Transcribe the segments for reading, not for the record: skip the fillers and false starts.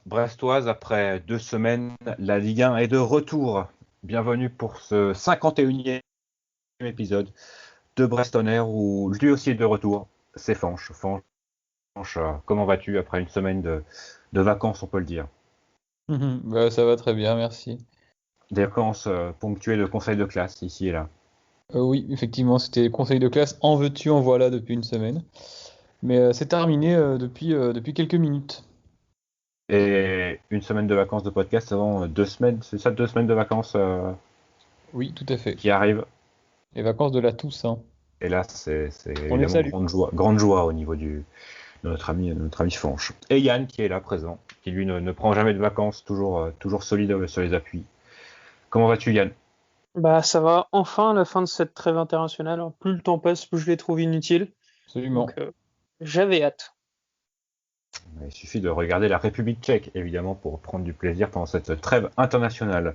Brestoise, après 2 semaines, la Ligue 1 est de retour. Bienvenue pour ce 51e épisode de Brest On Air où lui aussi est de retour. C'est Fanche. Fanche, comment vas-tu après une semaine de vacances, on peut le dire? Ça va très bien, merci. Des vacances ponctuées de conseils de classe ici et là. Oui, effectivement, c'était conseil de classe en veux-tu, en voilà depuis une semaine. Mais c'est terminé depuis quelques minutes. Et une semaine de vacances de podcast avant 2 semaines, c'est ça, 2 semaines de vacances Oui, tout à fait. qui arrivent. Les vacances de la Toussaint. Et là, c'est On les évidemment salue. grande joie au niveau de notre ami Fanche. Et Yann qui est là présent, qui lui ne prend jamais de vacances, toujours solide sur les appuis. Comment vas-tu Yann? Bah ça va, enfin la fin de cette trêve internationale. Plus le temps passe, plus je les trouve inutiles. Donc Absolument. j'avais hâte. Il suffit de regarder la République tchèque, évidemment, pour prendre du plaisir pendant cette trêve internationale.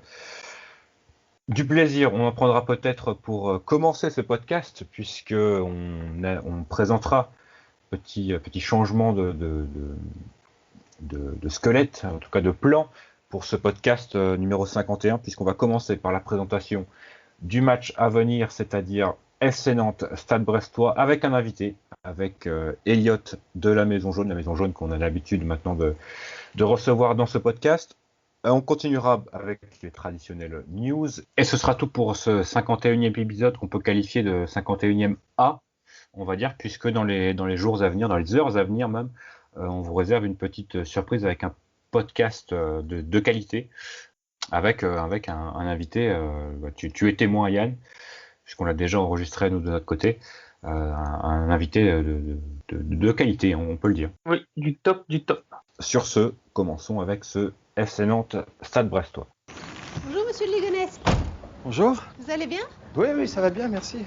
Du plaisir, on en prendra peut-être pour commencer ce podcast, puisque on présentera petit changement de squelette, en tout cas de plan, pour ce podcast numéro 51, puisqu'on va commencer par la présentation du match à venir, c'est-à-dire FC Nantes, Stade Brestois, avec un invité, avec Elliot de la Maison Jaune qu'on a l'habitude maintenant de recevoir dans ce podcast. On continuera avec les traditionnelles news, et ce sera tout pour ce 51e épisode qu'on peut qualifier de 51e A, on va dire, puisque dans les jours à venir, dans les heures à venir même, on vous réserve une petite surprise avec un podcast de qualité, avec un invité. Tu es témoin, Yann, puisqu'on l'a déjà enregistré nous de notre côté, un invité de qualité, on peut le dire. Oui, du top, du top. Sur ce, commençons avec ce FC Nantes Stade Brestois. Bonjour Monsieur de Ligonnès, Bonjour. vous allez bien? Oui, ça va bien, merci.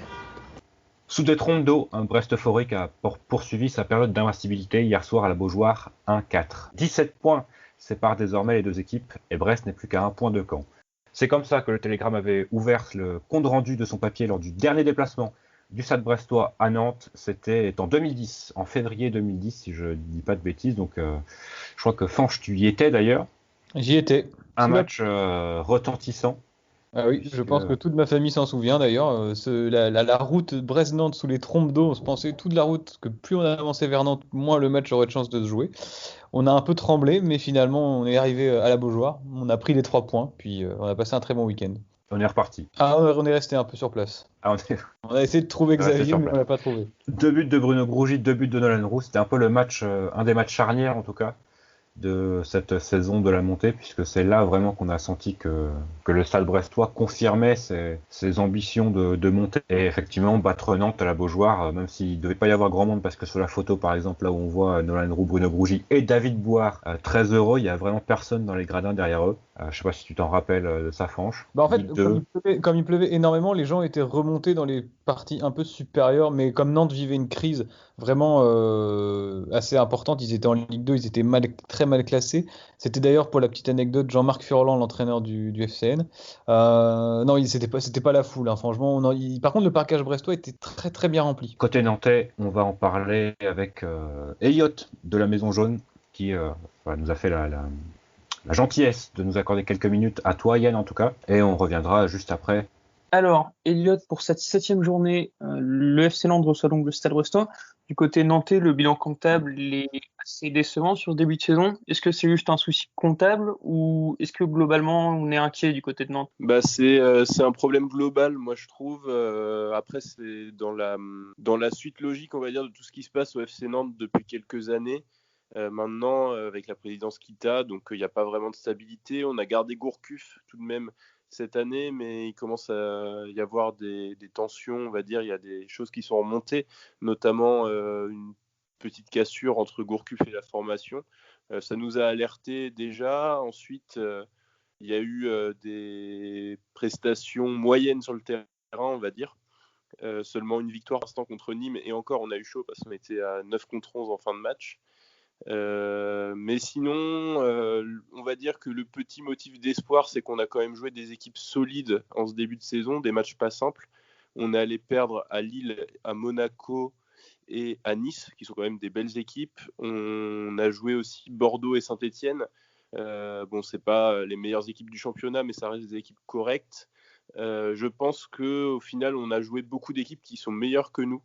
Sous des trompes d'eau, un Brest euphorique a poursuivi sa période d'invincibilité hier soir à la Beaujoire, 1-4. 17 points séparent désormais les deux équipes et Brest n'est plus qu'à 1 point de camp. C'est comme ça que le Télégramme avait ouvert le compte rendu de son papier lors du dernier déplacement du Stade Brestois à Nantes. C'était en 2010, en février 2010, si je ne dis pas de bêtises. Donc, je crois que Fanche, tu y étais d'ailleurs. J'y étais. Un match retentissant. Ah oui, je pense que toute ma famille s'en souvient d'ailleurs. La route Brest-Nantes sous les trompes d'eau, on se pensait toute la route que plus on avançait vers Nantes, moins le match aurait de chance de se jouer. On a un peu tremblé, mais finalement on est arrivé à la Beaujoire. On a pris les 3 points, puis on a passé un très bon week-end. On est reparti. Ah, on est resté un peu sur place. On a essayé de trouver Xavier, mais on l'a pas trouvé. 2 buts de Bruno Grougy, 2 buts de Nolan Roux. C'était un peu le match, un des matchs charnières en tout cas, de cette saison de la montée, puisque c'est là vraiment qu'on a senti que le Stade Brestois confirmait ses ambitions de montée. Et effectivement, battre Nantes à la Beaujoire, même s'il ne devait pas y avoir grand monde, parce que sur la photo, par exemple, là où on voit Nolan Roux, Bruno Grougy et David Boire, très heureux, il n'y a vraiment personne dans les gradins derrière eux. Je ne sais pas si tu t'en rappelles de ça, Fanche. En fait, comme il pleuvait énormément, les gens étaient remontés dans les parties un peu supérieures, mais comme Nantes vivait une crise vraiment assez importante, ils étaient en Ligue 2, ils étaient très mal classés. C'était d'ailleurs, pour la petite anecdote, Jean-Marc Furlan, l'entraîneur du FCN. Non, c'était pas la foule, hein, franchement. Par contre, le parquage brestois était très très bien rempli. Côté nantais, on va en parler avec Elliot de la Maison Jaune, qui nous a fait la gentillesse de nous accorder quelques minutes, à toi Yann en tout cas, et on reviendra juste après. Alors, Elliot, pour cette 7e journée, le FC Nantes reçoit donc le Stade Brestois. Du côté nantais, le bilan comptable est assez décevant sur ce début de saison. Est-ce que c'est juste un souci comptable ou est-ce que globalement on est inquiet du côté de Nantes? C'est un problème global, moi je trouve. Après, c'est dans la suite logique, on va dire, de tout ce qui se passe au FC Nantes depuis quelques années. Maintenant, avec la présidence Kita, donc il n'y a pas vraiment de stabilité. On a gardé Gourcuff tout de même cette année, mais il commence à y avoir des tensions, on va dire. Il y a des choses qui sont remontées, notamment une petite cassure entre Gourcuff et la formation. Ça nous a alertés déjà. Ensuite, il y a eu des prestations moyennes sur le terrain, on va dire. Seulement une victoire pour l'instant contre Nîmes, et encore on a eu chaud parce qu'on était à 9 contre 11 en fin de match. Mais sinon, on va dire que le petit motif d'espoir, c'est qu'on a quand même joué des équipes solides en ce début de saison, des matchs pas simples. On est allé perdre à Lille, à Monaco et à Nice, qui sont quand même des belles équipes. On a joué aussi Bordeaux et Saint-Etienne. C'est pas les meilleures équipes du championnat, mais ça reste des équipes correctes. Je pense qu'au final, on a joué beaucoup d'équipes qui sont meilleures que nous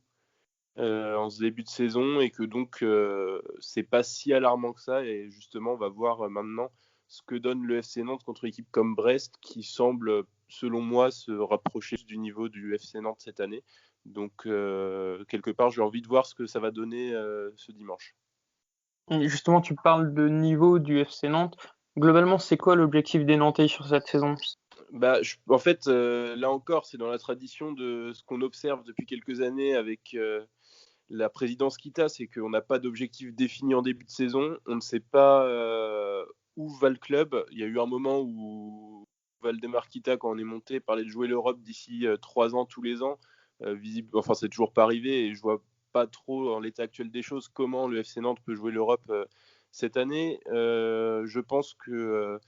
en ce début de saison et que donc c'est pas si alarmant que ça. Et justement, on va voir maintenant ce que donne le FC Nantes contre une équipe comme Brest qui semble, selon moi, se rapprocher du niveau du FC Nantes cette année. Donc, quelque part, j'ai envie de voir ce que ça va donner ce dimanche. Et justement, tu parles de niveau du FC Nantes. Globalement, c'est quoi l'objectif des Nantais sur cette saison? En fait, là encore, c'est dans la tradition de ce qu'on observe depuis quelques années avec la présidence Kita, c'est qu'on n'a pas d'objectif défini en début de saison. On ne sait pas où va le club. Il y a eu un moment où Valdemar Kita, quand on est monté, parlait de jouer l'Europe d'ici 3 ans, tous les ans. C'est toujours pas arrivé et je vois pas trop, en l'état actuel des choses, comment le FC Nantes peut jouer l'Europe cette année. Je pense que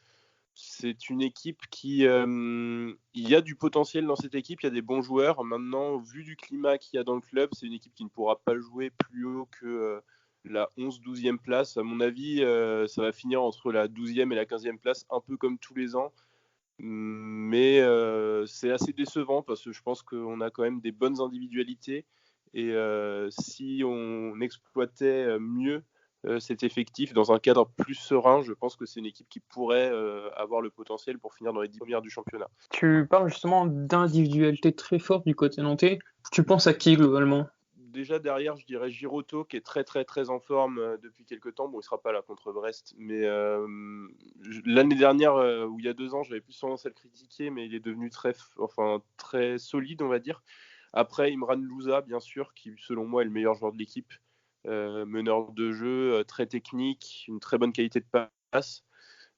c'est une équipe qui... il y a du potentiel dans cette équipe, il y a des bons joueurs. Maintenant, vu du climat qu'il y a dans le club, c'est une équipe qui ne pourra pas jouer plus haut que la 11-12e place. À mon avis, ça va finir entre la 12e et la 15e place, un peu comme tous les ans. Mais c'est assez décevant parce que je pense qu'on a quand même des bonnes individualités. Et si on exploitait mieux cet effectif dans un cadre plus serein, je pense que c'est une équipe qui pourrait avoir le potentiel pour finir dans les 10 premières du championnat. Tu parles justement d'individualité très forte du côté nantais. Tu penses à qui globalement? Déjà derrière, je dirais Giroto qui est très très très en forme depuis quelques temps. Bon, il sera pas là contre Brest, mais l'année dernière ou il y a 2 ans, j'avais plus tendance à le critiquer, mais il est devenu très solide, on va dire. Après, Imran Louza, bien sûr, qui selon moi est le meilleur joueur de l'équipe, meneur de jeu, très technique, une très bonne qualité de passe.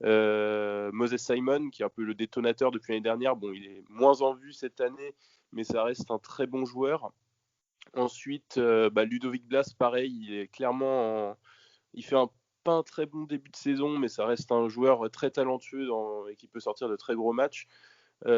Moses Simon, qui est un peu le détonateur depuis l'année dernière. Bon, il est moins en vue cette année, mais ça reste un très bon joueur. Ensuite, Ludovic Blas, pareil, il est clairement il fait pas un très bon début de saison, mais ça reste un joueur très talentueux et qui peut sortir de très gros matchs.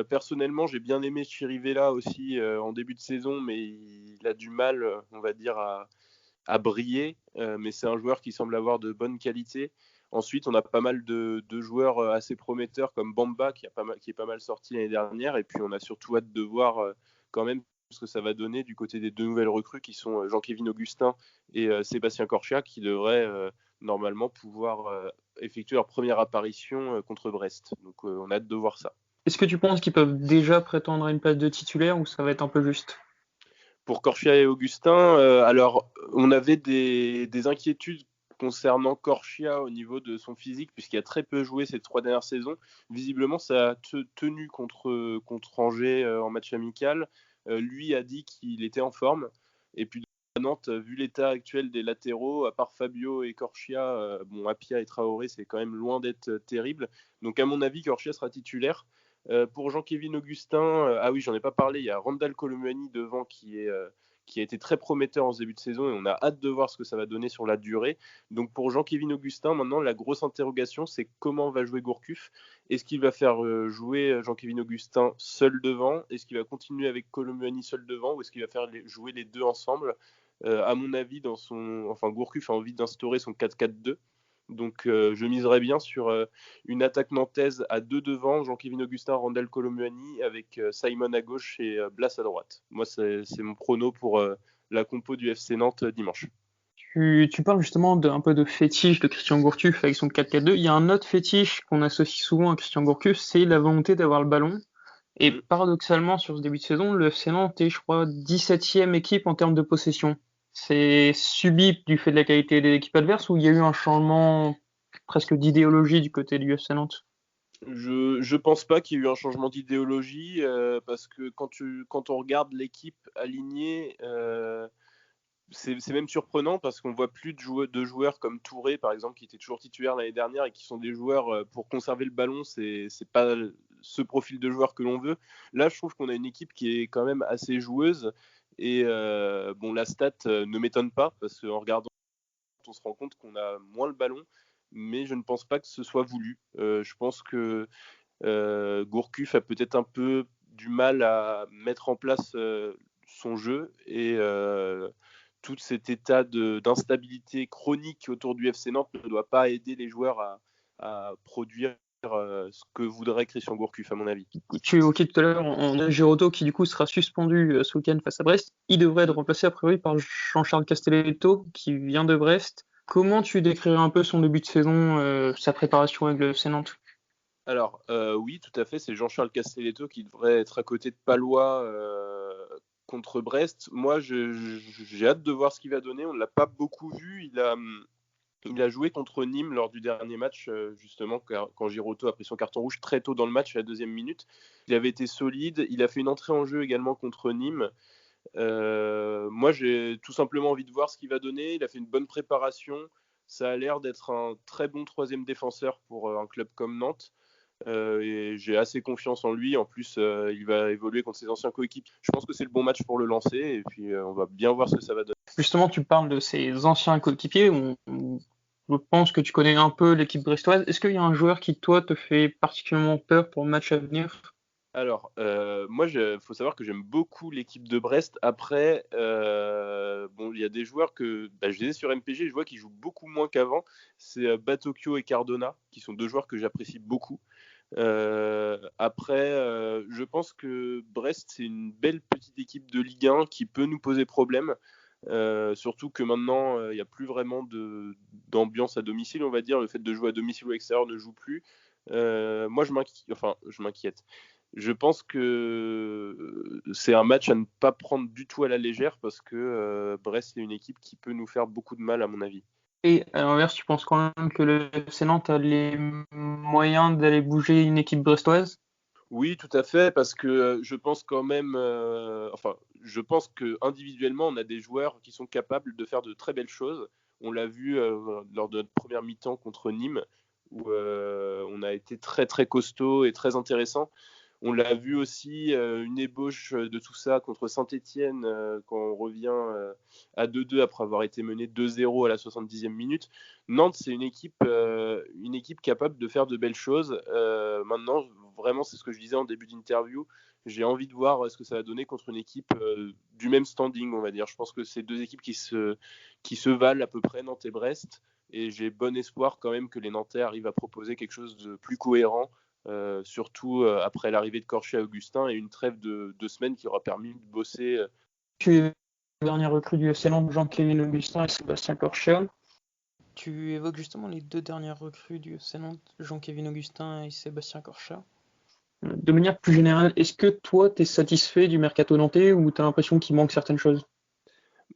Personnellement, j'ai bien aimé Chirivella aussi en début de saison, mais il a du mal, on va dire, à briller. Mais c'est un joueur qui semble avoir de bonnes qualités. Ensuite, on a pas mal de joueurs assez prometteurs comme Bamba qui est pas mal sorti l'année dernière. Et puis, on a surtout hâte de voir quand même ce que ça va donner du côté des 2 nouvelles recrues qui sont Jean-Kévin Augustin et Sébastien Corchia qui devraient normalement pouvoir effectuer leur première apparition contre Brest. Donc on a hâte de voir ça. Est-ce que tu penses qu'ils peuvent déjà prétendre à une place de titulaire ou ça va être un peu juste? Pour Corchia et Augustin, alors on avait des inquiétudes concernant Corchia au niveau de son physique, puisqu'il a très peu joué ces 3 dernières saisons. Visiblement, ça a tenu contre Angers en match amical. Lui a dit qu'il était en forme. Et puis à Nantes, vu l'état actuel des latéraux, à part Fabio et Corchia, Apia et Traoré, c'est quand même loin d'être terrible. Donc à mon avis, Corchia sera titulaire. Pour Jean-Kévin Augustin, ah oui, j'en ai pas parlé, il y a Randal Colomouani devant qui a été très prometteur en ce début de saison et on a hâte de voir ce que ça va donner sur la durée. Donc pour Jean-Kévin Augustin, maintenant la grosse interrogation, c'est comment va jouer Gourcuff. Est-ce qu'il va faire jouer Jean-Kévin Augustin seul devant? Est-ce qu'il va continuer avec Colomouani seul devant ou est-ce qu'il va faire jouer les deux ensemble? À mon avis, Gourcuff a envie d'instaurer son 4-4-2. Donc je miserais bien sur une attaque nantaise à 2 devant, Jean-Kévin Augustin, Randal Colomouani, avec Simon à gauche et Blas à droite. Moi, c'est mon prono pour la compo du FC Nantes dimanche. Tu parles justement un peu de fétiche de Christian Gourcuff avec son 4-4-2. Il y a un autre fétiche qu'on associe souvent à Christian Gourcuff, c'est la volonté d'avoir le ballon. Et paradoxalement, sur ce début de saison, le FC Nantes est, je crois, 17e équipe en termes de possession. C'est subi du fait de la qualité des équipes adverses ou il y a eu un changement presque d'idéologie du côté du FC Nantes? Je pense pas qu'il y ait eu un changement d'idéologie parce que quand on regarde l'équipe alignée, c'est même surprenant parce qu'on voit plus de joueurs comme Touré par exemple qui était toujours titulaire l'année dernière et qui sont des joueurs pour conserver le ballon, c'est pas ce profil de joueur que l'on veut. Là, je trouve qu'on a une équipe qui est quand même assez joueuse et la stat ne m'étonne pas parce qu'en regardant on se rend compte qu'on a moins le ballon, mais je ne pense pas que ce soit voulu. Je pense que Gourcuff a peut-être un peu du mal à mettre en place son jeu et tout cet état d'instabilité chronique autour du FC Nantes ne doit pas aider les joueurs à produire ce que voudrait Christian Gourcuff, à mon avis. Tu évoquais tout à l'heure, on a Giraudeau qui du coup sera suspendu ce week-end face à Brest. Il devrait être remplacé a priori par Jean-Charles Castelletto qui vient de Brest. Comment tu décrirais un peu son début de saison, sa préparation avec le FC Nantes? Alors, oui, tout à fait, c'est Jean-Charles Castelletto qui devrait être à côté de Palois contre Brest. Moi, j'ai hâte de voir ce qu'il va donner. On ne l'a pas beaucoup vu. Il a joué contre Nîmes lors du dernier match, justement, quand Giraudeau a pris son carton rouge très tôt dans le match, à la 2e minute. Il avait été solide. Il a fait une entrée en jeu également contre Nîmes. Moi, j'ai tout simplement envie de voir ce qu'il va donner. Il a fait une bonne préparation. Ça a l'air d'être un très bon 3e défenseur pour un club comme Nantes. Et j'ai assez confiance en lui. En plus, il va évoluer contre ses anciens coéquipiers. Je pense que c'est le bon match pour le lancer. Et puis, on va bien voir ce que ça va donner. Justement, tu parles de ses anciens coéquipiers. Je pense que tu connais un peu l'équipe brestoise. Est-ce qu'il y a un joueur qui, toi, te fait particulièrement peur pour le match à venir? Alors, moi, faut savoir que j'aime beaucoup l'équipe de Brest. Après, il y a des joueurs que je les ai sur MPG, je vois qu'ils jouent beaucoup moins qu'avant. C'est Batokyo et Cardona, qui sont 2 joueurs que j'apprécie beaucoup. Après, je pense que Brest, c'est une belle petite équipe de Ligue 1 qui peut nous poser problème. Surtout que maintenant, il n'y a plus vraiment d'ambiance à domicile, on va dire. Le fait de jouer à domicile ou à l'extérieur ne joue plus. Moi, je m'inquiète. Je pense que c'est un match à ne pas prendre du tout à la légère parce que Brest est une équipe qui peut nous faire beaucoup de mal, à mon avis. Et à l'inverse, tu penses quand même que le FC Nantes a les moyens d'aller bouger une équipe brestoise? Oui, tout à fait, parce que je pense quand même, je pense que individuellement, on a des joueurs qui sont capables de faire de très belles choses. On l'a vu lors de notre première mi-temps contre Nîmes, où on a été très très costaud et très intéressant. On l'a vu aussi, une ébauche de tout ça contre Saint-Étienne quand on revient à 2-2 après avoir été mené 2-0 à la 70e minute. Nantes, c'est une équipe capable de faire de belles choses. Maintenant, vraiment, c'est ce que je disais en début d'interview. J'ai envie de voir ce que ça va donner contre une équipe du même standing, on va dire. Je pense que c'est 2 équipes qui se valent à peu près, Nantes et Brest. Et j'ai bon espoir quand même que les Nantais arrivent à proposer quelque chose de plus cohérent. Surtout après l'arrivée de Corchia et Augustin et une trêve de 2 semaines qui aura permis de bosser. Tu es le dernier recrue du FC Nantes, Jean-Kévin Augustin et Sébastien Corchia. Tu évoques justement les 2 dernières recrues du FC Nantes, Jean-Kévin Augustin et Sébastien Corchia. De manière plus générale, est-ce que toi, tu es satisfait du mercato nantais ou tu as l'impression qu'il manque certaines choses?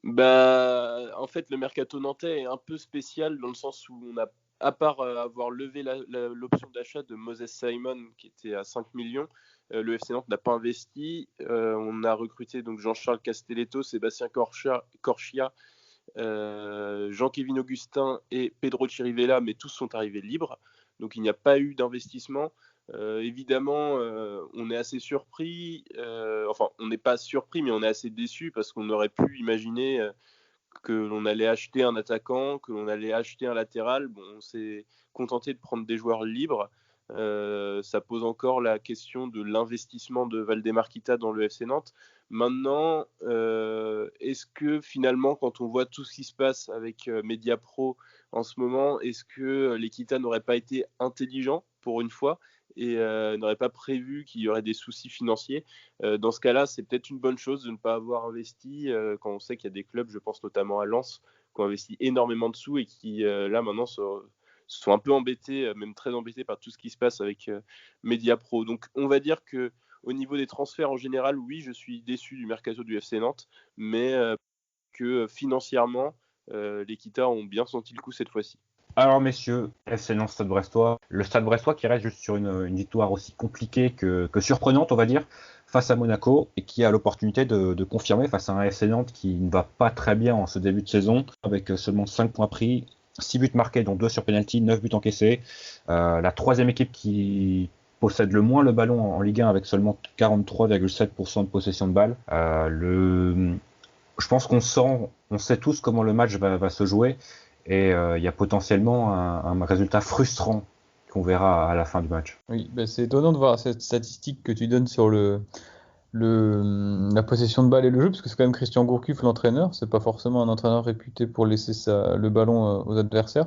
En fait, le mercato nantais est un peu spécial dans le sens où on a, à part avoir levé l'option d'achat de Moses Simon qui était à 5 millions, le FC Nantes n'a pas investi. On a recruté donc Jean-Charles Castelletto, Sébastien Corchia, Jean-Kévin Augustin et Pedro Chirivella, mais tous sont arrivés libres. Donc il n'y a pas eu d'investissement. Évidemment, on est assez surpris. On n'est pas surpris, mais on est assez déçu parce qu'on aurait pu imaginer que l'on allait acheter un attaquant, que l'on allait acheter un latéral. Bon, on s'est contenté de prendre des joueurs libres. Ça pose encore la question de l'investissement de Valdemar Kita dans le FC Nantes. Maintenant, est-ce que finalement, quand on voit tout ce qui se passe avec Mediapro en ce moment, est-ce que l'Equita n'aurait pas été intelligent pour une fois et n'aurait pas prévu qu'il y aurait des soucis financiers? Dans ce cas-là, c'est peut-être une bonne chose de ne pas avoir investi quand on sait qu'il y a des clubs, je pense notamment à Lens, qui ont investi énormément de sous et qui là maintenant sont un peu embêtés, même très embêtés par tout ce qui se passe avec Mediapro. Donc on va dire que au niveau des transferts en général, oui, je suis déçu du mercato du FC Nantes, mais que financièrement, les Kita ont bien senti le coup cette fois-ci. Alors messieurs, FC Nantes Stade Brestois, le Stade Brestois qui reste juste sur une victoire aussi compliquée que surprenante, on va dire, face à Monaco, et qui a l'opportunité de confirmer face à un FC Nantes qui ne va pas très bien en ce début de saison, avec seulement 5 points pris, 6 buts marqués, dont 2 sur penalty, 9 buts encaissés. La 3e équipe qui possède le moins le ballon en Ligue 1 avec seulement 43,7% de possession de balle. Je pense qu'on sait tous comment le match va se jouer. Et il y a potentiellement un résultat frustrant qu'on verra à la fin du match. Oui, c'est étonnant de voir cette statistique que tu donnes sur le la possession de balle et le jeu, parce que c'est quand même Christian Gourcuff l'entraîneur, c'est pas forcément un entraîneur réputé pour laisser le ballon aux adversaires.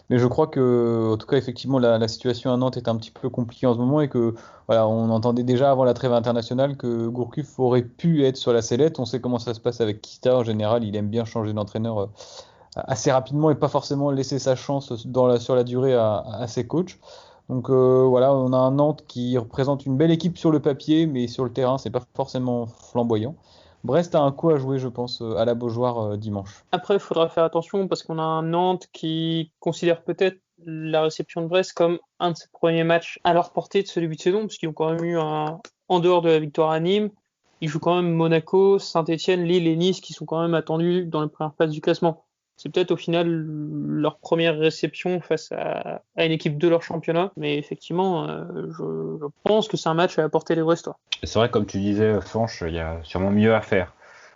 Mais je crois que, en tout cas, effectivement, la situation à Nantes est un petit peu compliquée en ce moment et que, voilà, on entendait déjà avant la trêve internationale que Gourcuff aurait pu être sur la sellette. On sait comment ça se passe avec Kita. En général, il aime bien changer d'entraîneur assez rapidement et pas forcément laisser sa chance sur la durée à ses coachs. Donc voilà, on a un Nantes qui représente une belle équipe sur le papier, mais sur le terrain, c'est pas forcément flamboyant. Brest a un coup à jouer, je pense, à la Beaujoire dimanche. Après, il faudra faire attention parce qu'on a un Nantes qui considère peut-être la réception de Brest comme un de ses premiers matchs à leur portée de ce début de saison, parce qu'ils ont quand même eu en dehors de la victoire à Nîmes, ils jouent quand même Monaco, Saint-Etienne, Lille et Nice qui sont quand même attendus dans les premières places du classement. C'est peut-être au final leur première réception face à une équipe de leur championnat, mais effectivement, je pense que c'est un match à la portée des Brestois. C'est vrai, comme tu disais, Fanch, il y a sûrement mieux à faire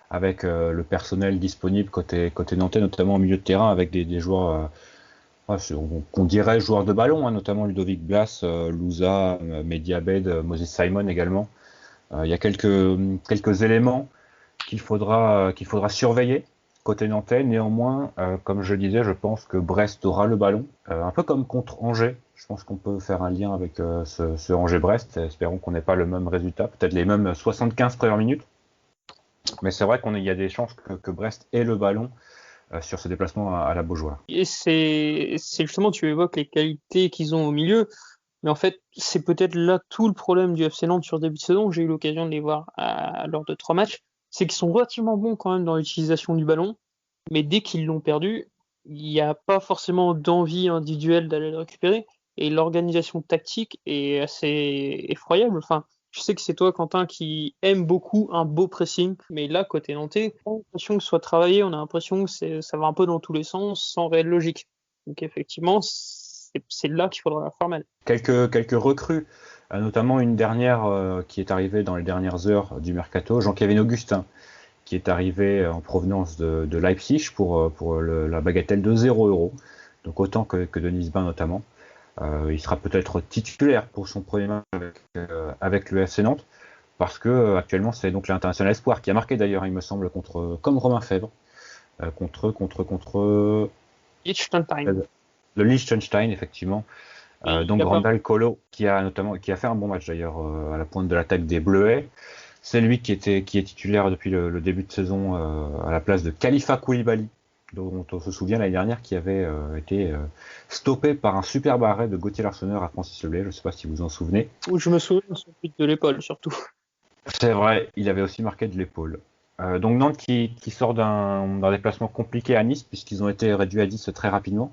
avec le personnel disponible côté nantais, notamment au milieu de terrain, avec des joueurs qu'on dirait joueurs de ballon, notamment Ludovic Blas, Louza, Mehdi Abed, Moses Simon également. Il y a quelques éléments qu'il faudra surveiller côté nantais. Néanmoins, comme je le disais, je pense que Brest aura le ballon, un peu comme contre Angers. Je pense qu'on peut faire un lien avec ce Angers-Brest. Espérons qu'on n'ait pas le même résultat, peut-être les mêmes 75 premières minutes. Mais c'est vrai qu'il y a des chances que Brest ait le ballon sur ce déplacement à la Beaujoire. Et c'est justement, tu évoques les qualités qu'ils ont au milieu. Mais en fait, c'est peut-être là tout le problème du FC Nantes sur début de saison. J'ai eu l'occasion de les voir lors de 3 matchs. C'est qu'ils sont relativement bons quand même dans l'utilisation du ballon. Mais dès qu'ils l'ont perdu, il n'y a pas forcément d'envie individuelle d'aller le récupérer. Et l'organisation tactique est assez effroyable. Enfin, je sais que c'est toi, Quentin, qui aime beaucoup un beau pressing. Mais là, côté nantais, on a l'impression que ce soit travaillé. On a l'impression que ça va un peu dans tous les sens, sans réelle logique. Donc effectivement, c'est là qu'il faudra la faire mal. Quelques recrues, notamment une dernière qui est arrivée dans les dernières heures du mercato, Jean-Kévin Augustin, qui est arrivé en provenance de Leipzig pour la bagatelle de 0€, donc autant que Denis Bain notamment. Il sera peut-être titulaire pour son premier match avec le FC Nantes, parce que actuellement c'est donc l'international espoir qui a marqué d'ailleurs, il me semble, comme Romain Fèvre, contre Liechtenstein. Le Liechtenstein, effectivement. Donc Randall Kolo, qui a fait un bon match d'ailleurs à la pointe de l'attaque des Bleuets. C'est lui qui est titulaire depuis le début de saison à la place de Khalifa Koulibaly, dont on se souvient l'année dernière, qui avait été stoppé par un superbe arrêt de Gauthier Larsonneur à Francis-le-Blay. Je ne sais pas si vous en souvenez. Je me souviens de son but de l'épaule surtout. C'est vrai, il avait aussi marqué de l'épaule. Donc Nantes qui sort d'un déplacement compliqué à Nice, puisqu'ils ont été réduits à 10 très rapidement,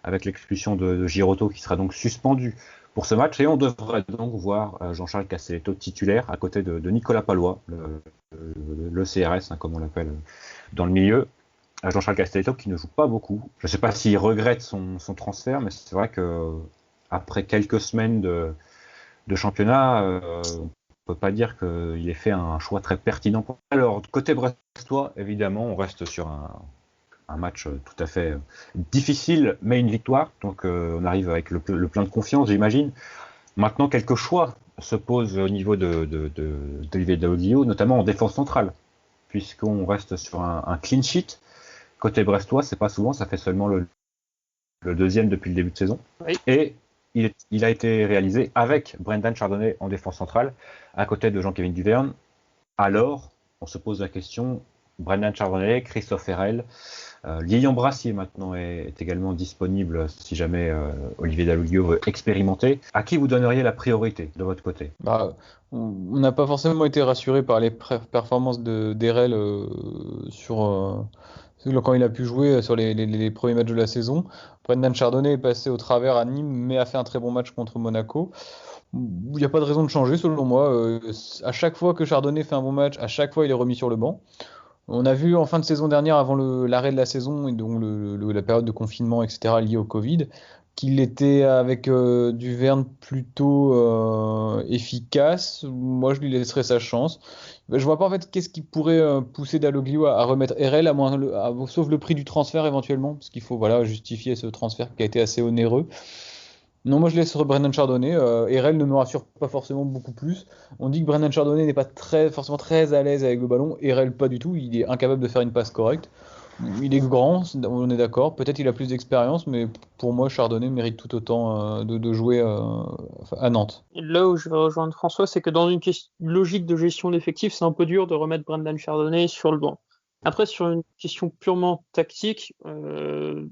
avec l'expulsion de Girotto qui sera donc suspendu pour ce match. Et on devrait donc voir Jean-Charles Castelletto titulaire à côté de Nicolas Pallois, le CRS, comme on l'appelle dans le milieu. Jean-Charles Castelletto qui ne joue pas beaucoup. Je ne sais pas s'il regrette son transfert, mais c'est vrai que après quelques semaines de championnat, on ne peut pas dire qu'il ait fait un choix très pertinent. Alors, côté brestois, évidemment, on reste sur un match tout à fait difficile, mais une victoire. Donc on arrive avec le plein de confiance, j'imagine. Maintenant, quelques choix se posent au niveau d'Olivier Dalloglio, notamment en défense centrale, puisqu'on reste sur un clean sheet. Côté brestois, c'est pas souvent, ça fait seulement le deuxième depuis le début de saison. Oui. Et il a été réalisé avec Brendan Chardonnay en défense centrale, à côté de Jean-Kévin Duverne. Alors, on se pose la question, Brendan Chardonnay, Christophe Herrel, Lilian Brassier maintenant est également disponible si jamais Olivier Dalloglio veut expérimenter. À qui vous donneriez la priorité de votre côté ? On n'a pas forcément été rassuré par les performances d'Herrel quand il a pu jouer sur les premiers matchs de la saison. Brendan Chardonnay est passé au travers à Nîmes, mais a fait un très bon match contre Monaco. Il n'y a pas de raison de changer selon moi. À chaque fois que Chardonnay fait un bon match, à chaque fois il est remis sur le banc. On a vu en fin de saison dernière, avant l'arrêt de la saison et donc la période de confinement, etc., liée au Covid, qu'il était avec Duverne plutôt efficace. Moi, je lui laisserais sa chance. Je vois pas en fait qu'est-ce qui pourrait pousser Dalloglio à remettre Herrel, sauf le prix du transfert éventuellement, parce qu'il faut justifier ce transfert qui a été assez onéreux. Non, moi je laisse Brendan Chardonnay. RL ne me rassure pas forcément beaucoup plus. On dit que Brendan Chardonnay n'est pas forcément très à l'aise avec le ballon. RL pas du tout. Il est incapable de faire une passe correcte. Il est grand, on est d'accord. Peut-être il a plus d'expérience, mais pour moi Chardonnay mérite tout autant de jouer à Nantes. Et là où je vais rejoindre François, c'est que dans une logique de gestion d'effectifs, c'est un peu dur de remettre Brendan Chardonnay sur le banc. Après, sur une question purement tactique, il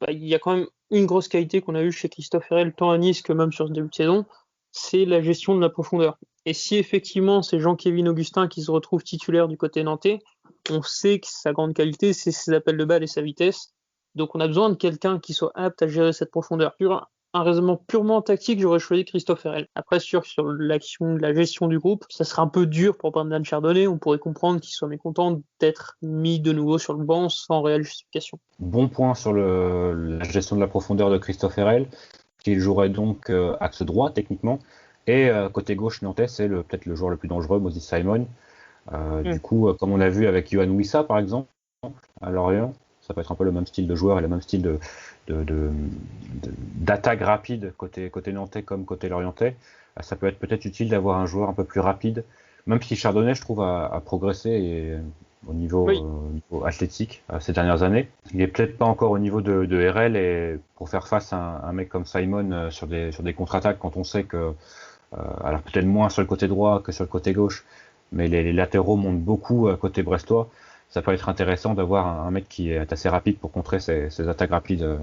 y a quand même une grosse qualité qu'on a eue chez Christophe Herrel, tant à Nice que même sur ce début de saison, c'est la gestion de la profondeur. Et si effectivement c'est Jean-Kévin Augustin qui se retrouve titulaire du côté nantais, on sait que sa grande qualité, c'est ses appels de balle et sa vitesse. Donc on a besoin de quelqu'un qui soit apte à gérer cette profondeur. Sur un raisonnement purement tactique, j'aurais choisi Christophe Herrel. Après, sur l'action de la gestion du groupe, ça serait un peu dur pour Brendan Chardonnay. On pourrait comprendre qu'il soit mécontent d'être mis de nouveau sur le banc sans réelle justification. Bon point sur la gestion de la profondeur de Christophe Herrel, qui jouerait donc axe droit techniquement. Et côté gauche nantais, c'est peut-être le joueur le plus dangereux, Moses Simon. Du coup, comme on a vu avec Yohan Wissa par exemple, à Lorient, ça peut être un peu le même style de joueur et le même style d'attaque rapide côté nantais comme côté lorientais. Ça peut être peut-être utile d'avoir un joueur un peu plus rapide, même si Chardonnay, je trouve, a progressé au niveau athlétique ces dernières années. Il est peut-être pas encore au niveau de RL, et pour faire face à un mec comme Simon sur des contre-attaques, quand on sait que alors peut-être moins sur le côté droit que sur le côté gauche, mais les latéraux montent beaucoup côté brestois. Ça peut être intéressant d'avoir un mec qui est assez rapide pour contrer ces attaques rapides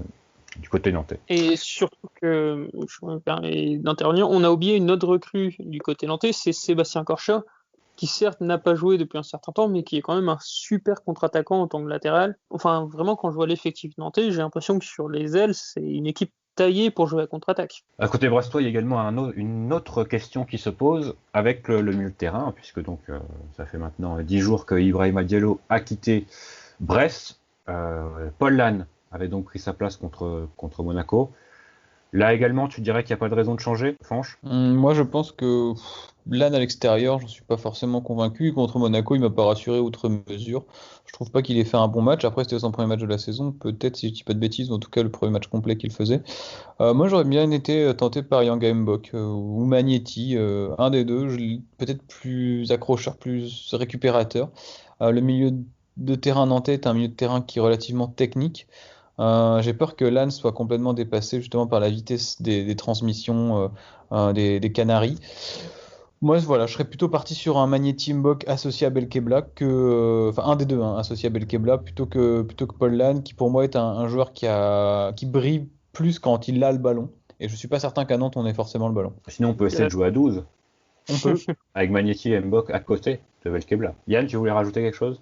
du côté nantais. Et surtout que, je me permets d'intervenir, on a oublié une autre recrue du côté nantais, c'est Sébastien Corchat, qui certes n'a pas joué depuis un certain temps, mais qui est quand même un super contre-attaquant en tant que latéral. Enfin, vraiment, quand je vois l'effectif nantais, j'ai l'impression que sur les ailes, c'est une équipe taillée pour jouer à contre-attaque. À côté brestois, il y a également une autre question qui se pose avec le milieu de terrain, puisque donc ça fait maintenant 10 jours que Ibrahima Diallo a quitté Brest. Paul Lannes avait donc pris sa place contre Monaco. Là également, tu dirais qu'il n'y a pas de raison de changer, Fanche ? Moi, je pense que Lannes à l'extérieur, je ne suis pas forcément convaincu. Contre Monaco, il ne m'a pas rassuré outre mesure. Je trouve pas qu'il ait fait un bon match. Après, c'était son premier match de la saison. Peut-être, si je dis pas de bêtises, ou en tout cas le premier match complet qu'il faisait. Moi, j'aurais bien été tenté par Yanga Mbok ou Magnetti, un des deux, peut-être plus accrocheur, plus récupérateur. Le milieu de terrain nantais est un milieu de terrain qui est relativement technique. J'ai peur que Lannes soit complètement dépassé justement par la vitesse des transmissions des Canaries. Moi, voilà, je serais plutôt parti sur un Magnetti Mbok associé à Belkebla enfin un des deux, associé à Belkebla plutôt que Paul Lannes, qui pour moi est un joueur qui brille plus quand il a le ballon. Et je suis pas certain qu'à Nantes on ait forcément le ballon. Sinon, on peut essayer de jouer à 12. On peut. Avec Magnetti et Mbok à côté de Belkebla. Yann, tu voulais rajouter quelque chose ?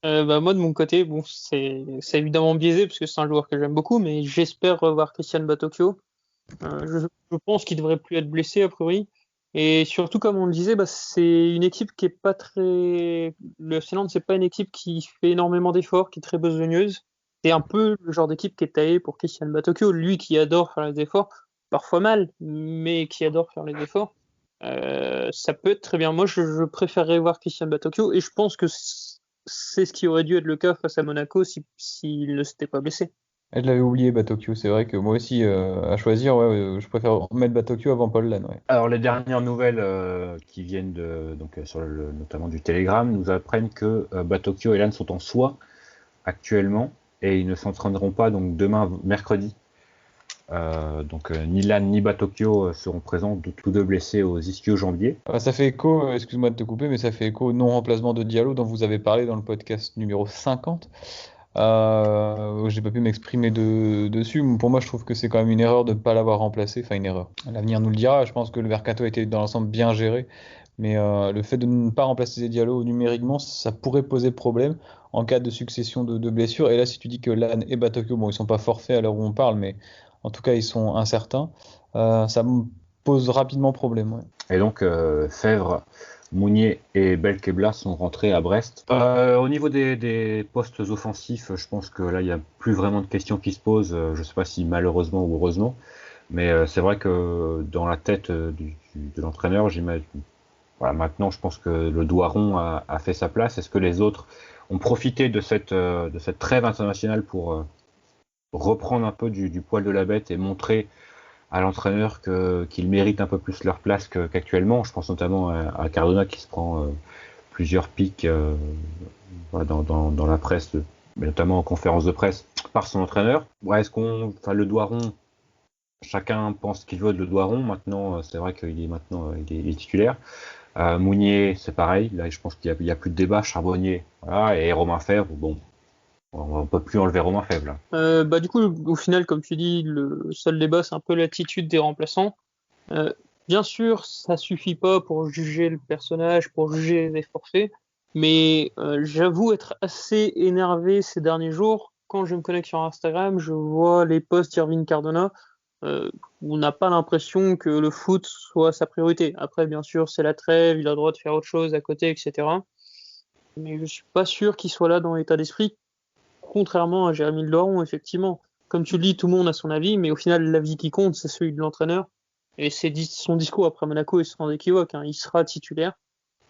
Moi, de mon côté, bon, c'est évidemment biaisé parce que c'est un joueur que j'aime beaucoup, mais j'espère revoir Christian Batocchio. Je pense qu'il devrait plus être blessé a priori. Et surtout, comme on le disait, c'est une équipe qui est pas très. Le FC Nantes, c'est pas une équipe qui fait énormément d'efforts, qui est très besogneuse. C'est un peu le genre d'équipe qui est taillée pour Christian Batocchio, lui qui adore faire les efforts, parfois mal, mais qui adore faire les efforts. Ça peut être très bien. Moi, je préférerais voir Christian Batocchio, et je pense que c'est ce qui aurait dû être le cas face à Monaco s'il ne s'était pas blessé. Je l'avais oublié, Batocchio. C'est vrai que moi aussi, à choisir, je préfère mettre Batocchio avant Paul Lannes. Ouais. Alors, les dernières nouvelles qui viennent notamment du Telegram nous apprennent que Batocchio et Lannes sont en soie actuellement, et ils ne s'entraîneront pas donc demain, mercredi. Ni Lannes ni Batocchio seront présents, tous deux blessés aux ischio-jambiers. Ça fait écho, excuse-moi de te couper, mais ça fait écho au non-remplacement de Diallo dont vous avez parlé dans le podcast numéro 50. J'ai pas pu m'exprimer dessus. Pour moi, je trouve que c'est quand même une erreur de ne pas l'avoir remplacé. Enfin, une erreur. L'avenir nous le dira. Je pense que le mercato a été dans l'ensemble bien géré. Mais le fait de ne pas remplacer Diallo numériquement, ça pourrait poser problème en cas de succession de blessures. Et là, si tu dis que Lannes et Batocchio, bon, ils sont pas forfaits à l'heure où on parle, mais en tout cas, ils sont incertains, ça me pose rapidement problème. Ouais. Et donc, Fèvre, Mounier et Belkebla sont rentrés à Brest. Au niveau des postes offensifs, je pense que là, il n'y a plus vraiment de questions qui se posent. Je ne sais pas si malheureusement ou heureusement, mais c'est vrai que dans la tête de l'entraîneur, j'imagine. Voilà, maintenant, je pense que le Doiron a fait sa place. Est-ce que les autres ont profité de cette trêve internationale pour reprendre un peu du poil de la bête et montrer à l'entraîneur qu'ils méritent un peu plus leur place qu'actuellement. Je pense notamment à Cardona qui se prend plusieurs pics voilà, dans la presse, mais notamment en conférence de presse, par son entraîneur. Ouais, le Doiron, chacun pense qu'il veut de le Doiron. Maintenant, c'est vrai qu'il est titulaire. Mounier, c'est pareil. Là, je pense qu'il y a plus de débat. Charbonnier, voilà, et Romain Fèvre, bon, on peut plus enlever Romain Fèvre là. Du coup, au final, comme tu dis, le seul débat, c'est un peu l'attitude des remplaçants. Bien sûr, ça suffit pas pour juger le personnage, pour juger les forfaits, mais j'avoue être assez énervé ces derniers jours. Quand je me connecte sur Instagram, je vois les posts d'Irving Cardona. On n'a pas l'impression que le foot soit sa priorité. Après, bien sûr, c'est la trêve, il a le droit de faire autre chose à côté, etc. Mais je suis pas sûr qu'il soit là dans l'état d'esprit, contrairement à Jérémy Le Doiron, effectivement. Comme tu le dis, tout le monde a son avis, mais au final, l'avis qui compte, c'est celui de l'entraîneur. Et son discours après Monaco est sans équivoque. Il sera titulaire.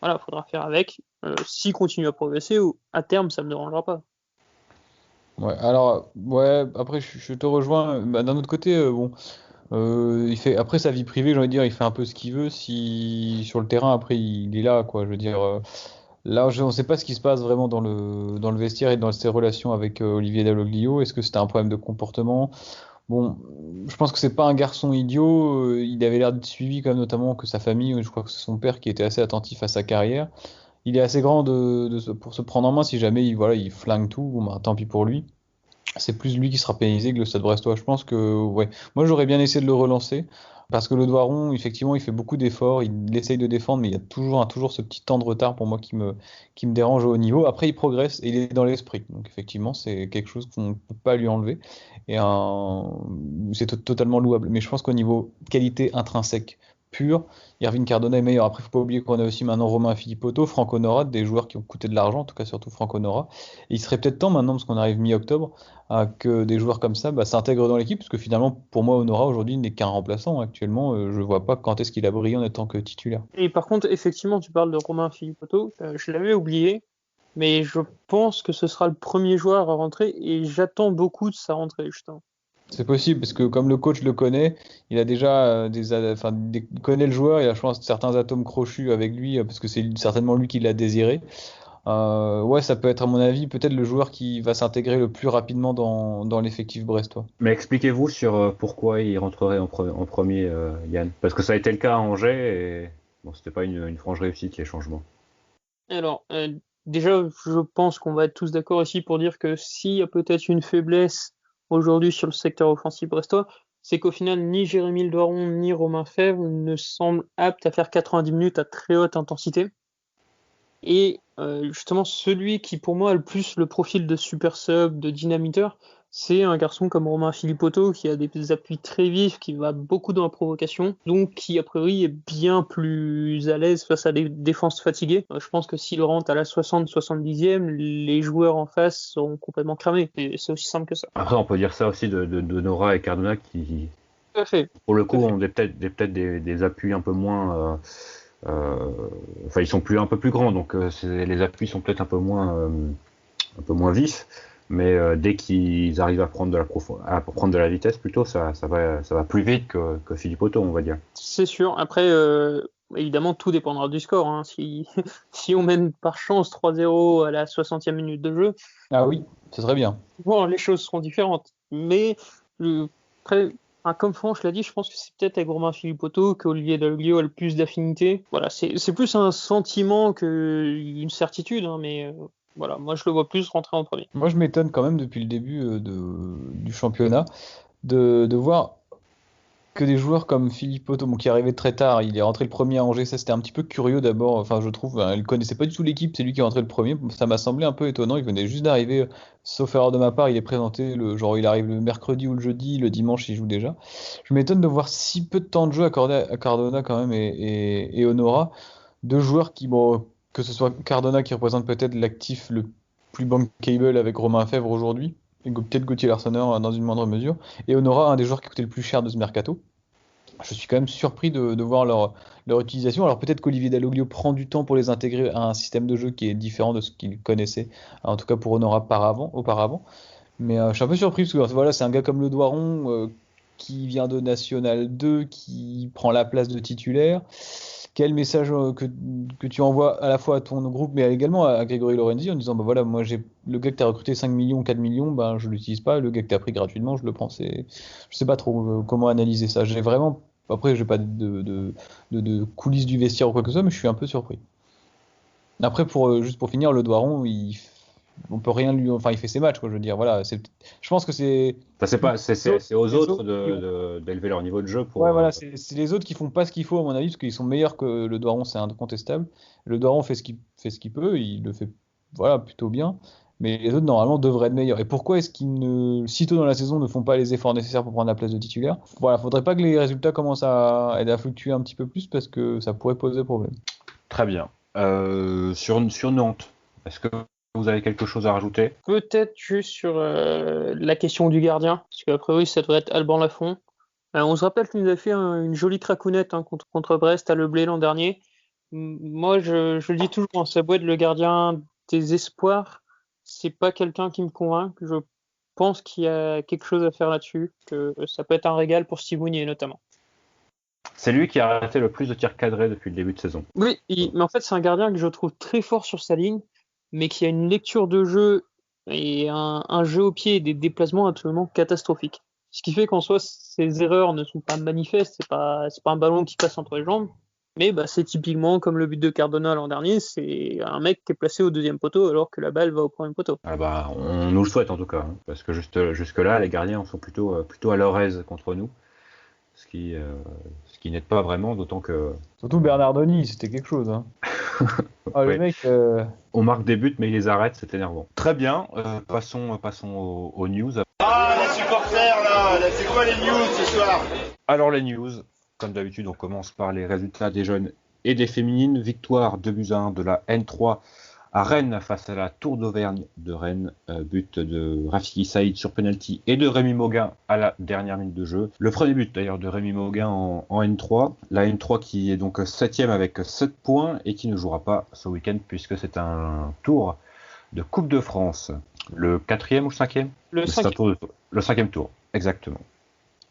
Voilà, il faudra faire avec. S'il continue à progresser, à terme, ça ne me dérangera pas. Ouais, alors, ouais, après, je te rejoins. Bah, d'un autre côté, bon, après sa vie privée, j'ai envie de dire, il fait un peu ce qu'il veut. Si sur le terrain, après, il est là, quoi. Je veux dire, là, on ne sait pas ce qui se passe vraiment dans le vestiaire et dans ses relations avec Olivier Dalloglio. Est-ce que c'était un problème de comportement? Bon, je pense que c'est pas un garçon idiot. Il avait l'air d'être suivi, quand même, notamment que sa famille. Je crois que c'est son père qui était assez attentif à sa carrière. Il est assez grand pour se prendre en main. Si jamais il flingue tout, bon, bah, tant pis pour lui. C'est plus lui qui sera pénalisé que le Stade Brestois. Je pense que, ouais. Moi, j'aurais bien essayé de le relancer. Parce que le Doiron, effectivement, il fait beaucoup d'efforts. Il essaye de défendre, mais il y a toujours ce petit temps de retard pour moi qui me dérange au haut niveau. Après, il progresse et il est dans l'esprit. Donc, effectivement, c'est quelque chose qu'on ne peut pas lui enlever. Et c'est totalement louable. Mais je pense qu'au niveau qualité intrinsèque pure, Irving Cardona est meilleur. Après, il ne faut pas oublier qu'on a aussi maintenant Romain Philippotto, Franco Nora, des joueurs qui ont coûté de l'argent, en tout cas surtout Franco Nora. Et il serait peut-être temps maintenant, parce qu'on arrive mi-octobre, que des joueurs comme ça s'intègrent dans l'équipe, parce que finalement, pour moi, Honora aujourd'hui n'est qu'un remplaçant. Actuellement, je vois pas quand est-ce qu'il a brillé en étant que titulaire. Et par contre, effectivement, tu parles de Romain Philippotto. Je l'avais oublié, mais je pense que ce sera le premier joueur à rentrer et j'attends beaucoup de sa rentrée, justement. C'est possible, parce que comme le coach le connaît, il a déjà il connaît le joueur, il a, je pense, certains atomes crochus avec lui, parce que c'est certainement lui qui l'a désiré. Ouais, ça peut être, à mon avis, peut-être le joueur qui va s'intégrer le plus rapidement dans l'effectif brestois. Mais expliquez-vous sur pourquoi il rentrerait en premier, Yann. Parce que ça a été le cas à Angers et bon, c'était pas une franche réussite les changements. Alors, déjà, je pense qu'on va être tous d'accord ici pour dire que s'il y a peut-être une faiblesse aujourd'hui sur le secteur offensif brestois, c'est qu'au final, ni Jérémy Le Doiron ni Romain Fèvre ne semblent aptes à faire 90 minutes à très haute intensité. Et justement, celui qui pour moi a le plus le profil de super sub, de dynamiteur, c'est un garçon comme Romain Philippotto qui a des appuis très vifs, qui va beaucoup dans la provocation, donc qui a priori est bien plus à l'aise face à des défenses fatiguées. Je pense que s'il rentre à la 60-70e, les joueurs en face seront complètement cramés. Et c'est aussi simple que ça. Après, on peut dire ça aussi de Nora et Cardona qui, Tout à fait. pour le coup, ont peut-être des appuis un peu moins. Enfin, ils sont un peu plus grands, donc les appuis sont peut-être un peu moins vifs. Mais dès qu'ils arrivent à prendre de la vitesse, plutôt, ça va plus vite que Philippotto, on va dire. C'est sûr. Après, évidemment, tout dépendra du score. Hein. Si on mène par chance 3-0 à la 60e minute de jeu, Ah oui, ce serait bien. bon, les choses seront différentes. Mais après, comme Franck l'a dit, je pense que c'est peut-être avec Romain Philippotto qu'Olivier Dalloglio a le plus d'affinité. Voilà, c'est plus un sentiment qu'une certitude, hein, mais voilà, moi je le vois plus rentrer en premier. Moi, je m'étonne quand même depuis le début du championnat de voir que des joueurs comme Philippe Otto, qui est arrivé très tard, il est rentré le premier à Angers, ça c'était un petit peu curieux d'abord, enfin je trouve, il connaissait pas du tout l'équipe, c'est lui qui est rentré le premier, ça m'a semblé un peu étonnant, il venait juste d'arriver, sauf erreur de ma part, il est présenté, il arrive le mercredi ou le jeudi, le dimanche il joue déjà. Je m'étonne de voir si peu de temps de jeu accordé à Cardona quand même et Honora, deux joueurs qui, bon, que ce soit Cardona qui représente peut-être l'actif le plus bankable avec Romain Fèvre aujourd'hui, et peut-être Gauthier Larsonneur dans une moindre mesure, et Honora, un des joueurs qui coûtait le plus cher de ce mercato. Je suis quand même surpris de voir leur utilisation. Alors peut-être qu'Olivier Dalloglio prend du temps pour les intégrer à un système de jeu qui est différent de ce qu'il connaissait, en tout cas pour Honora auparavant. Mais je suis un peu surpris parce que voilà, c'est un gars comme le Doiron qui vient de National 2, qui prend la place de titulaire. Quel message que tu envoies à la fois à ton groupe, mais également à Grégory Lorenzi en disant bah voilà, moi j'ai le gars que tu as recruté 5 millions, 4 millions, ben je l'utilise pas, le gars que tu as pris gratuitement, je le prends. Je sais pas trop comment analyser ça. J'ai vraiment. Après, j'ai pas de coulisses du vestiaire ou quoi que ce soit, mais je suis un peu surpris. Après, juste pour finir, le Doiron, on peut rien lui. Enfin, il fait ses matchs, quoi, je veux dire. Voilà, je pense que c'est. Enfin, c'est aux les autres autres d'élever leur niveau de jeu pour. Ouais, voilà, c'est les autres qui font pas ce qu'il faut, à mon avis, parce qu'ils sont meilleurs que le Doiron, c'est incontestable. Le Doiron fait ce qu'il peut, il le fait voilà, plutôt bien. Mais les autres, normalement, devraient être meilleurs. Et pourquoi est-ce qu'ils, si tôt dans la saison, ne font pas les efforts nécessaires pour prendre la place de titulaire? Voilà, faudrait pas que les résultats commencent à fluctuer un petit peu plus, parce que ça pourrait poser problème. Très bien. Sur Nantes, est-ce que vous avez quelque chose à rajouter? Peut-être juste sur la question du gardien, parce qu'après oui, ça devrait être Alban Lafont. On se rappelle qu'il nous a fait une jolie cracounette contre Brest à Le Blé l'an dernier. Moi, je le dis toujours, hein, ça doit être le gardien des espoirs. C'est pas quelqu'un qui me convainc. Je pense qu'il y a quelque chose à faire là-dessus, que ça peut être un régal pour Steve Mounier notamment. C'est lui qui a arrêté le plus de tirs cadrés depuis le début de saison. Oui, mais en fait, c'est un gardien que je trouve très fort sur sa ligne, mais qui a une lecture de jeu et un jeu au pied et des déplacements absolument catastrophiques. Ce qui fait qu'en soi, ses erreurs ne sont pas manifestes, c'est pas un ballon qui passe entre les jambes, mais c'est typiquement comme le but de Cardona l'an dernier, c'est un mec qui est placé au deuxième poteau alors que la balle va au premier poteau. Ah bah, on nous le souhaite en tout cas, hein, parce que jusque-là, les gardiens sont plutôt à leur aise contre nous, ce qui n'aide pas vraiment, d'autant que... Surtout Bernardoni, c'était quelque chose. Hein. Ouais. Le mec. On marque des buts, mais il les arrête, c'est énervant. Très bien, passons aux news. Ah, les supporters là, c'est quoi les news ce soir? Alors les news, comme d'habitude, on commence par les résultats des jeunes et des féminines. Victoire 2-1 de la N3 à Rennes face à la Tour d'Auvergne de Rennes. But de Rafiki Saïd sur penalty et de Rémi Mauguin à la dernière minute de jeu. Le premier but d'ailleurs de Rémi Mauguin en N3. La N3 qui est donc 7ème avec 7 points et qui ne jouera pas ce week-end puisque c'est un tour de Coupe de France. Le 4e ou le 5e? Le Le 5e tour, exactement.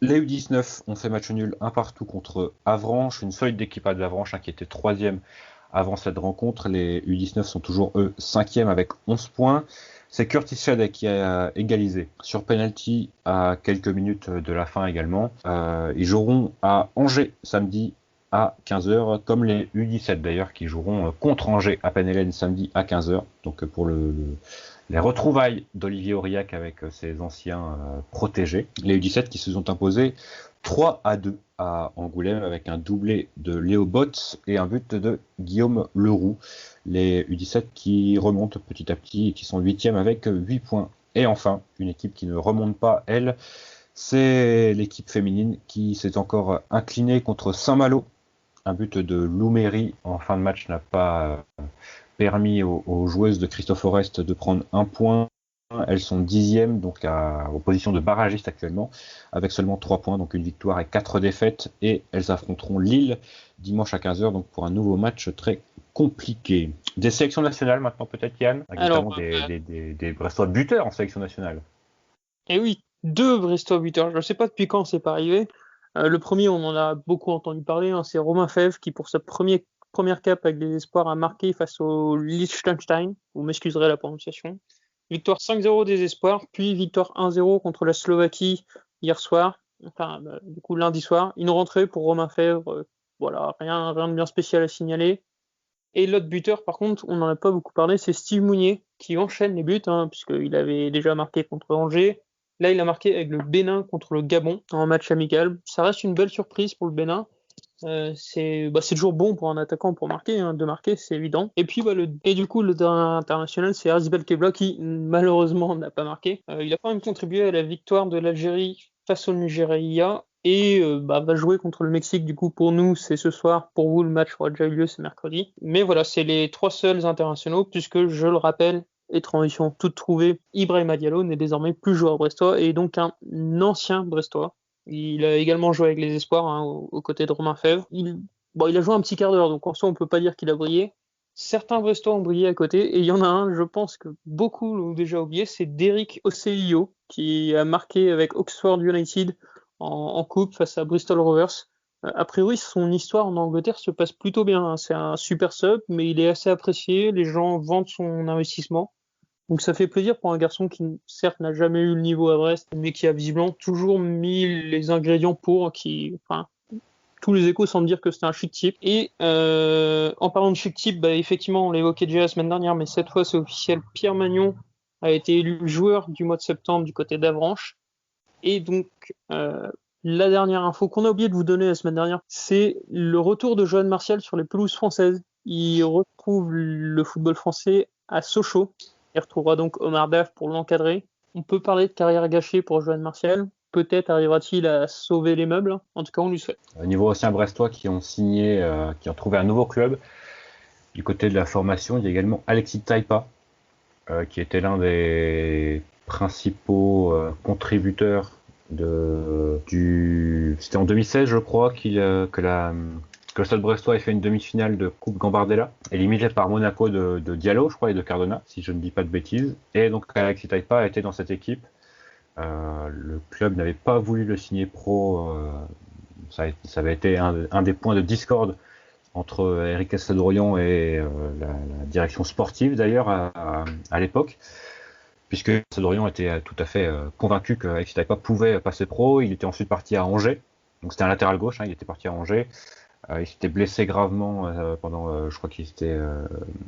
Les U19 ont fait match nul un partout contre Avranches, une solide équipe d'Avranches qui était 3e avant cette rencontre. Les U19 sont toujours eux 5e avec 11 points. C'est Curtis Shadek qui a égalisé sur penalty à quelques minutes de la fin également. Ils joueront à Angers samedi à 15h, comme les U17 d'ailleurs qui joueront contre Angers à Penn-Hélène samedi à 15h. Donc pour les retrouvailles d'Olivier Aurillac avec ses anciens protégés. Les U17 qui se sont imposés 3-2 à Angoulême avec un doublé de Léo Botz et un but de Guillaume Leroux. Les U17 qui remontent petit à petit et qui sont 8e avec 8 points. Et enfin, une équipe qui ne remonte pas, elle, c'est l'équipe féminine qui s'est encore inclinée contre Saint-Malo. Un but de Louméry en fin de match n'a pas permis aux joueuses de Christophe Orest de prendre un point. Elles sont 10e, donc aux positions de barragiste actuellement, avec seulement 3 points, donc une victoire et 4 défaites. Et elles affronteront Lille dimanche à 15h, donc pour un nouveau match très compliqué. Des sélections nationales maintenant peut-être, Yann, avec notamment des Brestois buteurs en sélection nationale. Et oui, 2 Brestois buteurs. Je ne sais pas depuis quand c'est pas arrivé. Le premier, on en a beaucoup entendu parler, hein, c'est Romain Fèvre qui, pour sa première cape avec des espoirs, a marqué face au Liechtenstein. Vous m'excuserez la prononciation. Victoire 5-0 des espoirs, puis victoire 1-0 contre la Slovaquie hier soir. Enfin, du coup, lundi soir. Une rentrée pour Romain Fèvre. Voilà, rien de bien spécial à signaler. Et l'autre buteur, par contre, on n'en a pas beaucoup parlé, c'est Steve Mounier qui enchaîne les buts, hein, puisqu'il avait déjà marqué contre Angers. Là, il a marqué avec le Bénin contre le Gabon en match amical. Ça reste une belle surprise pour le Bénin. C'est toujours bon pour un attaquant pour marquer, hein, de marquer, c'est évident. Et puis du coup, le dernier international, c'est Arzibel Kebla qui malheureusement n'a pas marqué. Il a quand même contribué à la victoire de l'Algérie face au Nigeria et va jouer contre le Mexique. Du coup, pour nous, c'est ce soir. Pour vous, le match aura déjà eu lieu, c'est mercredi. Mais voilà, c'est les 3 seuls internationaux, puisque je le rappelle, et transition toute trouvée, Ibrahima Diallo n'est désormais plus joueur brestois et donc un ancien brestois. Il a également joué avec les espoirs, hein, aux côtés de Romain Fèvre. Il a joué un petit quart d'heure, donc en soi on peut pas dire qu'il a brillé. Certains Brestois ont brillé à côté, et il y en a un, je pense que beaucoup l'ont déjà oublié, c'est Derrick Oseillo, qui a marqué avec Oxford United en coupe face à Bristol Rovers. A priori, son histoire en Angleterre se passe plutôt bien, hein. C'est un super sub, mais il est assez apprécié. Les gens vantent son investissement. Donc ça fait plaisir pour un garçon qui, certes, n'a jamais eu le niveau à Brest, mais qui a visiblement toujours mis les ingrédients pour, tous les échos semblent dire que c'est un chic type. Et en parlant de chic type, effectivement, on l'évoquait déjà la semaine dernière, mais cette fois c'est officiel, Pierre Magnon a été élu joueur du mois de septembre du côté d'Avranches. Et donc, la dernière info qu'on a oublié de vous donner la semaine dernière, c'est le retour de Johan Martial sur les pelouses françaises. Il retrouve le football français à Sochaux. Il retrouvera donc Omar Daf pour l'encadrer. On peut parler de carrière gâchée pour Johan Martial. Peut-être arrivera-t-il à sauver les meubles. En tout cas, on lui souhaite. Au niveau anciens brestois qui ont signé, qui ont trouvé un nouveau club, du côté de la formation, il y a également Alexis Taipa, qui était l'un des principaux contributeurs c'était en 2016, je crois, que le Stade Brestois a fait une demi-finale de Coupe Gambardella, éliminée par Monaco de Diallo, je crois, et de Cardona, si je ne dis pas de bêtises. Et donc Alexis Taipa était dans cette équipe. Le club n'avait pas voulu le signer pro. Ça avait été un des points de discorde entre Eric Cassadorian et la direction sportive, d'ailleurs, à l'époque. Puisque Cassadorian était tout à fait convaincu qu'Alexis Taipa pouvait passer pro. Il était ensuite parti à Angers. Donc c'était un latéral gauche, il était parti à Angers. Il s'était blessé gravement pendant, je crois qu'il s'était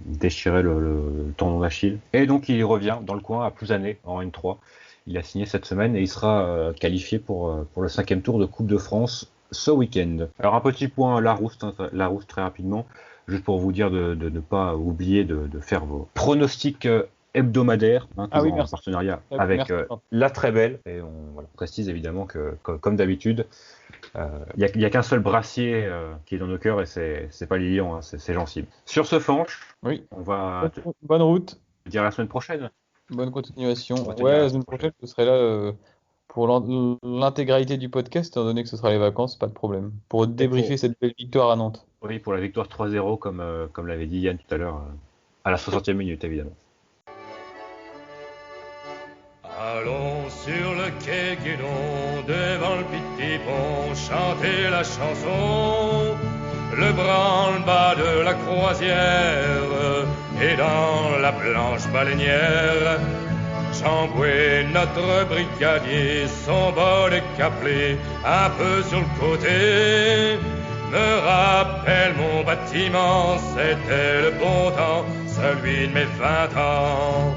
déchiré le tendon d'Achille. Et donc il revient dans le coin à Plouzané en N3. Il a signé cette semaine et il sera qualifié pour le 5e tour de Coupe de France ce week-end. Alors un petit point Larousse très rapidement, juste pour vous dire de ne pas oublier de faire vos pronostics hebdomadaire, en partenariat avec La Très Belle. Et on précise évidemment que, comme d'habitude, il n'y a qu'un seul brassier qui est dans nos cœurs et c'est pas Lilian, hein, c'est Jean-Cyb. Sur ce Fanche, on va bonne route. Dire la semaine prochaine. Bonne continuation. La semaine prochaine, je serai là pour l'intégralité du podcast, étant donné que ce sera les vacances, pas de problème. Pour débriefer cette belle victoire à Nantes. Oui, pour la victoire 3-0, comme l'avait dit Yann tout à l'heure, à la 60e minute, évidemment. Allons sur le quai Guédon, devant le petit pont, chanter la chanson. Le branle-bas de la croisière et dans la blanche baleinière. Jean-Boué, notre brigadier, son bol est caplé un peu sur le côté. Me rappelle mon bâtiment, c'était le bon temps, celui de mes 20 ans.